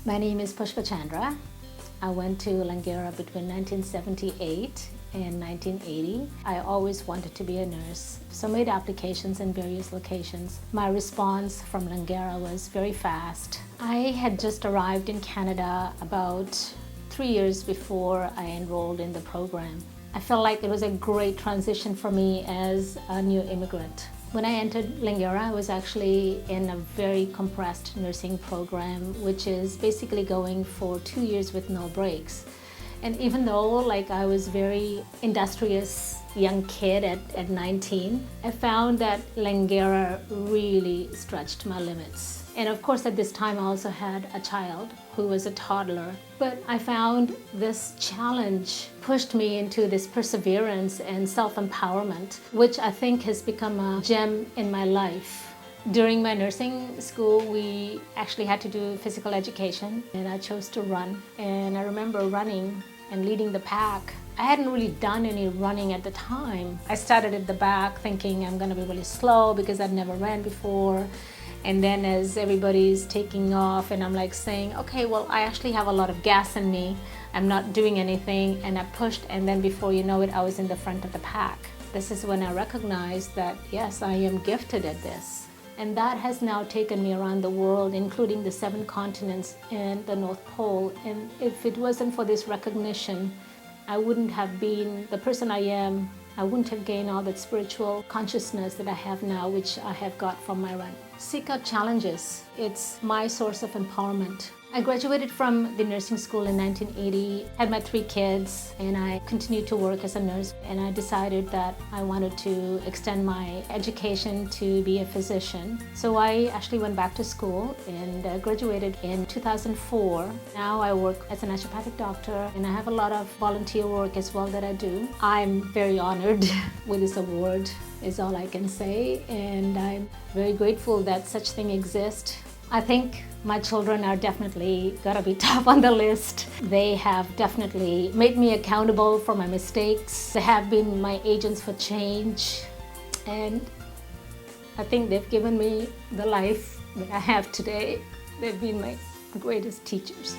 My name is Pushpa Chandra. I went to Langara between 1978 and 1980. I always wanted to be a nurse, so made applications in various locations. My response from Langara was very fast. I had just arrived in Canada about 3 years before I enrolled in the program. I felt like it was a great transition for me as a new immigrant. When I entered Langara, I was actually in a very compressed nursing program, which is basically going for 2 years with no breaks. And even though I was very industrious young kid at 19, I found that Langara really stretched my limits. And of course, at this time, I also had a child who was a toddler. But I found this challenge pushed me into this perseverance and self-empowerment, which I think has become a gem in my life. During my nursing school, we actually had to do physical education, and I chose to run. And I remember running and leading the pack. I hadn't really done any running at the time. I started at the back thinking I'm gonna be really slow because I'd never ran before. And then as everybody's taking off and I'm saying, okay, well, I actually have a lot of gas in me. I'm not doing anything, and I pushed, and then before you know it, I was in the front of the pack. This is when I recognized that, yes, I am gifted at this. And that has now taken me around the world, including the 7 continents and the North Pole. And if it wasn't for this recognition, I wouldn't have been the person I am. I wouldn't have gained all that spiritual consciousness that I have now, which I have got from my run. Seek out challenges. It's my source of empowerment. I graduated from the nursing school in 1980, had my 3 kids, and I continued to work as a nurse. And I decided that I wanted to extend my education to be a physician. So I actually went back to school and graduated in 2004. Now I work as a naturopathic doctor, and I have a lot of volunteer work as well that I do. I'm very honored with this award, is all I can say, and I'm very grateful that such thing exists. I think my children are definitely gotta be top on the list. They have definitely made me accountable for my mistakes. They have been my agents for change, and I think they've given me the life that I have today. They've been my greatest teachers.